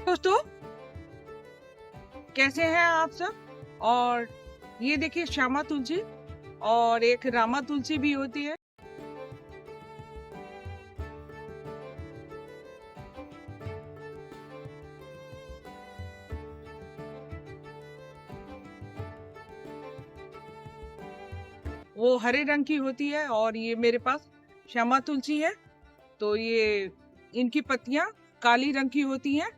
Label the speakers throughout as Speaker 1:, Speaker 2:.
Speaker 1: दोस्तों, कैसे हैं आप सब। और ये देखिए श्यामा तुलसी और एक रामा तुलसी भी होती है। वो हरे रंग की होती है और ये मेरे पास श्यामा तुलसी है। तो ये इनकी पत्तियां काली रंग की होती हैं।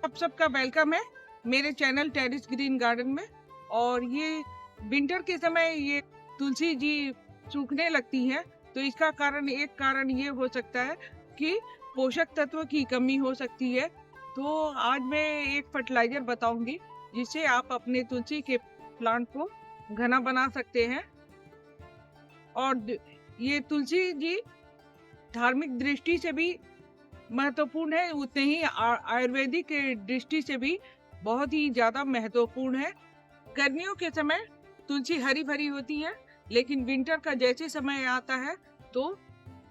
Speaker 1: आप सबका वेलकम है मेरे चैनल टेरेस ग्रीन गार्डन में। और ये विंटर के समय ये तुलसी जी सूखने लगती है। तो इसका एक कारण ये हो सकता है कि पोषक तत्व की कमी हो सकती है। तो आज मैं एक फर्टिलाइजर बताऊंगी जिससे आप अपने तुलसी के प्लांट को घना बना सकते हैं। और ये तुलसी जी धार्मिक दृष्टि से भी महत्वपूर्ण है, उतने ही आयुर्वेदिक दृष्टि से भी बहुत ही ज्यादा महत्वपूर्ण है। गर्मियों के समय तुलसी हरी भरी होती है, लेकिन विंटर का जैसे समय आता है तो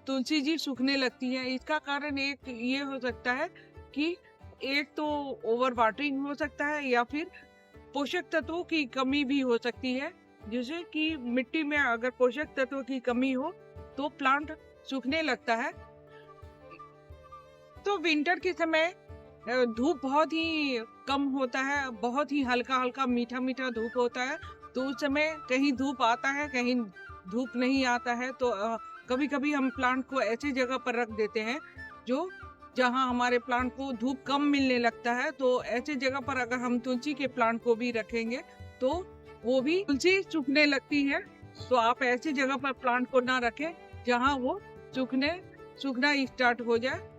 Speaker 1: तुलसी जी सूखने लगती है। इसका कारण एक ये हो सकता है कि एक तो ओवर वाटरिंग हो सकता है या फिर पोषक तत्वों की कमी भी हो सकती है। जैसे कि मिट्टी में अगर पोषक तत्वों की कमी हो तो प्लांट सूखने लगता है। तो विंटर के समय धूप बहुत ही कम होता है, बहुत ही हल्का हल्का मीठा मीठा धूप होता है। तो उस समय कहीं धूप आता है, कहीं धूप नहीं आता है। तो कभी कभी हम प्लांट को ऐसी जगह पर रख देते हैं जो जहां हमारे प्लांट को धूप कम मिलने लगता है। तो ऐसी जगह पर अगर हम तुलसी के प्लांट को भी रखेंगे तो वो भी तुलसी सूखने लगती है। तो आप ऐसी जगह पर प्लांट को ना रखें जहां वो सूखना स्टार्ट हो जाए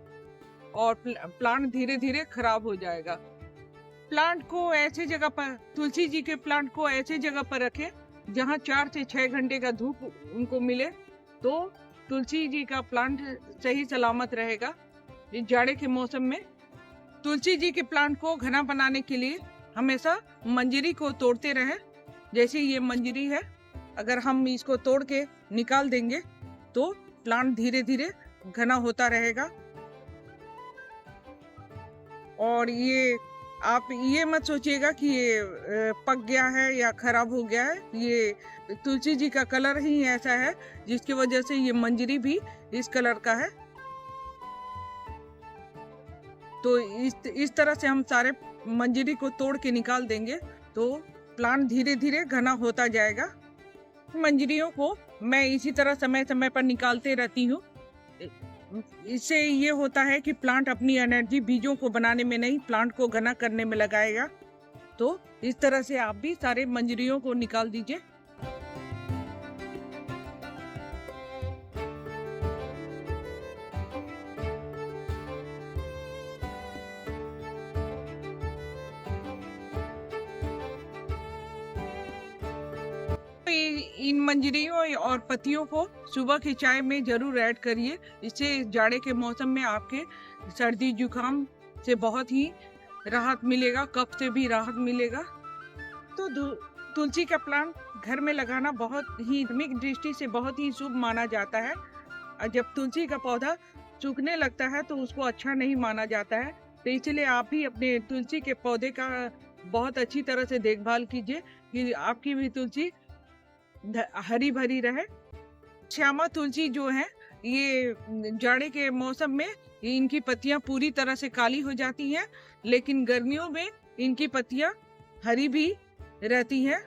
Speaker 1: और प्लांट धीरे धीरे खराब हो जाएगा। प्लांट को ऐसे जगह पर तुलसी जी के प्लांट को ऐसे जगह पर रखें जहां 4 से 6 घंटे का धूप उनको मिले। तो तुलसी जी का प्लांट सही सलामत रहेगा इस जाड़े के मौसम में। तुलसी जी के प्लांट को घना बनाने के लिए हमेशा मंजरी को तोड़ते रहें। जैसे ये मंजरी है, अगर हम इसको तोड़ के निकाल देंगे तो प्लांट धीरे धीरे घना होता रहेगा। और ये आप ये मत सोचिएगा कि ये पक गया है या खराब हो गया है। ये तुलसी जी का कलर ही ऐसा है जिसकी वजह से ये मंजरी भी इस कलर का है। तो इस तरह से हम सारे मंजरी को तोड़ के निकाल देंगे तो प्लांट धीरे धीरे घना होता जाएगा। मंजरियों को मैं इसी तरह समय समय पर निकालते रहती हूँ। इससे ये होता है कि प्लांट अपनी एनर्जी बीजों को बनाने में नहीं, प्लांट को घना करने में लगाएगा। तो इस तरह से आप भी सारे मंजरियों को निकाल दीजिए। इन मंजरियों और पत्तियों को सुबह की चाय में जरूर ऐड करिए। इससे जाड़े के मौसम में आपके सर्दी जुकाम से बहुत ही राहत मिलेगा, कफ से भी राहत मिलेगा। तो तुलसी का प्लांट घर में लगाना बहुत ही धार्मिक दृष्टि से बहुत ही शुभ माना जाता है। और जब तुलसी का पौधा सूखने लगता है तो उसको अच्छा नहीं माना जाता है। तो इसलिए आप भी अपने तुलसी के पौधे का बहुत अच्छी तरह से देखभाल कीजिए कि आपकी भी तुलसी हरी भरी रहे। श्यामा तुलसी जो है ये जाड़े के मौसम में इनकी पत्तियां पूरी तरह से काली हो जाती हैं, लेकिन गर्मियों में इनकी पत्तियां हरी भी रहती हैं।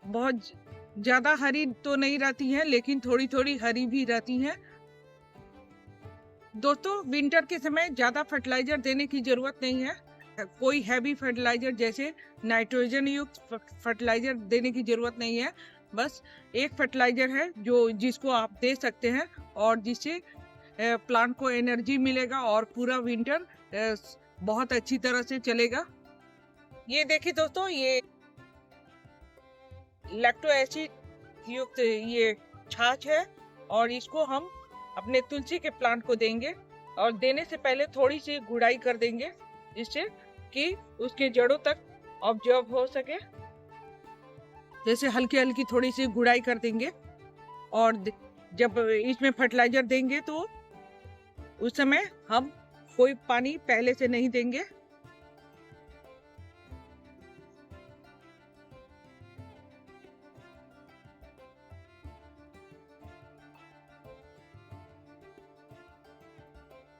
Speaker 1: बहुत ज्यादा हरी तो नहीं रहती हैं, लेकिन थोड़ी थोड़ी हरी भी रहती हैं। दोस्तों, विंटर के समय ज्यादा फर्टिलाइजर देने की जरूरत नहीं है। कोई हैवी फर्टिलाइजर जैसे नाइट्रोजन युक्त फर्टिलाइजर देने की जरूरत नहीं है। बस एक फर्टिलाइजर है जिसको आप दे सकते हैं और जिससे प्लांट को एनर्जी मिलेगा और पूरा विंटर बहुत अच्छी तरह से चलेगा। ये देखिए दोस्तों, ये लैक्टो एसिड युक्त ये छाछ है और इसको हम अपने तुलसी के प्लांट को देंगे। और देने से पहले थोड़ी सी गुड़ाई कर देंगे जिससे कि उसके जड़ों तक ऑब्जॉर्ब हो सके। जैसे हल्की हल्की थोड़ी सी गुड़ाई कर देंगे और जब इसमें फर्टिलाइजर देंगे तो उस समय हम कोई पानी पहले से नहीं देंगे।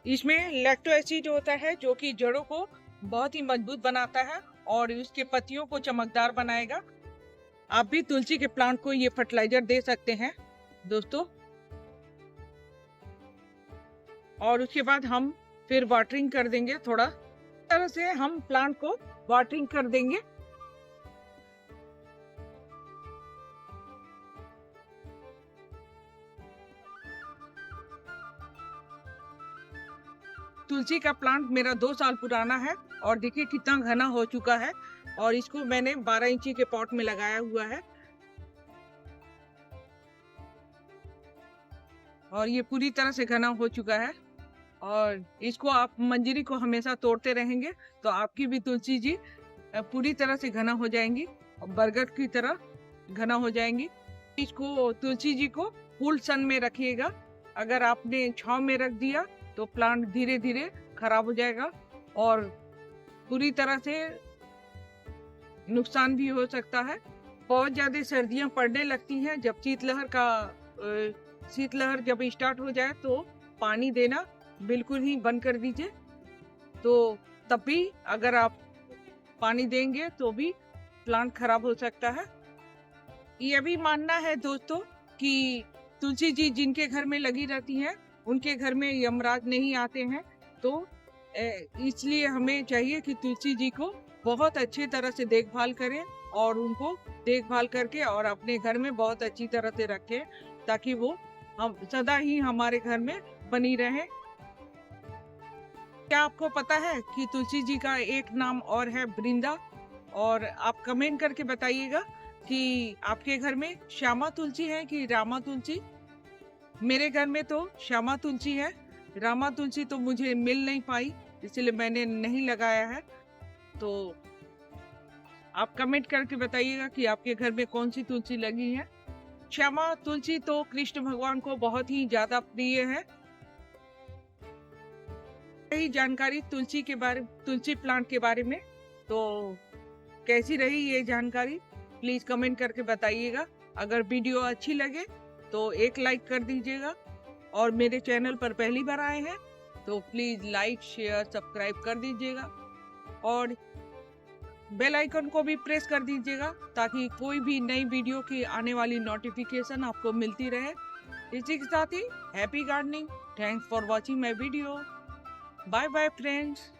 Speaker 1: इसमें लैक्टो एसिड होता है जो कि जड़ों को बहुत ही मजबूत बनाता है और उसके पत्तियों को चमकदार बनाएगा। आप भी तुलसी के प्लांट को ये फर्टिलाइजर दे सकते हैं दोस्तों। और उसके बाद हम फिर वाटरिंग कर देंगे। थोड़ा तरह से हम प्लांट को वाटरिंग कर देंगे। तुलसी का प्लांट मेरा 2 साल पुराना है और देखिए कितना घना हो चुका है और इसको मैंने 12 इंची के पॉट में लगाया हुआ है और ये पूरी तरह से घना हो चुका है। और इसको आप मंजरी को हमेशा तोड़ते रहेंगे तो आपकी भी तुलसी जी पूरी तरह से घना हो जाएंगी और बरगद की तरह घना हो जाएंगी। इसको तुलसी जी को फुल सन में रखिएगा। अगर आपने छांव में रख दिया तो प्लांट धीरे धीरे खराब हो जाएगा और पूरी तरह से नुकसान भी हो सकता है। बहुत ज्यादा सर्दियां पड़ने लगती हैं, जब शीतलहर जब स्टार्ट हो जाए तो पानी देना बिल्कुल ही बंद कर दीजिए। तो तब भी अगर आप पानी देंगे तो भी प्लांट खराब हो सकता है। ये भी मानना है दोस्तों कि तुलसी जी जिनके घर में लगी रहती हैं उनके घर में यमराज नहीं आते हैं। तो इसलिए हमें चाहिए कि तुलसी जी को बहुत अच्छी तरह से देखभाल करें और उनको देखभाल करके और अपने घर में बहुत अच्छी तरह से रखें ताकि वो हम सदा ही हमारे घर में बनी रहे। क्या आपको पता है कि तुलसी जी का एक नाम और है वृंदा? और आप कमेंट करके बताइएगा कि आपके घर में श्यामा तुलसी है कि रामा तुलसी। मेरे घर में तो श्यामा तुलसी है, रामा तुलसी तो मुझे मिल नहीं पाई इसलिए मैंने नहीं लगाया है। तो आप कमेंट करके बताइएगा कि आपके घर में कौन सी तुलसी लगी है। श्यामा तुलसी तो कृष्ण भगवान को बहुत ही ज्यादा प्रिय है। यही जानकारी तुलसी प्लांट के बारे में। तो कैसी रही ये जानकारी प्लीज कमेंट करके बताइएगा। अगर वीडियो अच्छी लगे तो एक लाइक कर दीजिएगा और मेरे चैनल पर पहली बार आए हैं तो प्लीज लाइक शेयर सब्सक्राइब कर दीजिएगा और बेल आइकन को भी प्रेस कर दीजिएगा ताकि कोई भी नई वीडियो की आने वाली नोटिफिकेशन आपको मिलती रहे। इसी के साथ ही happy gardening. Thanks for watching my video. Bye bye friends.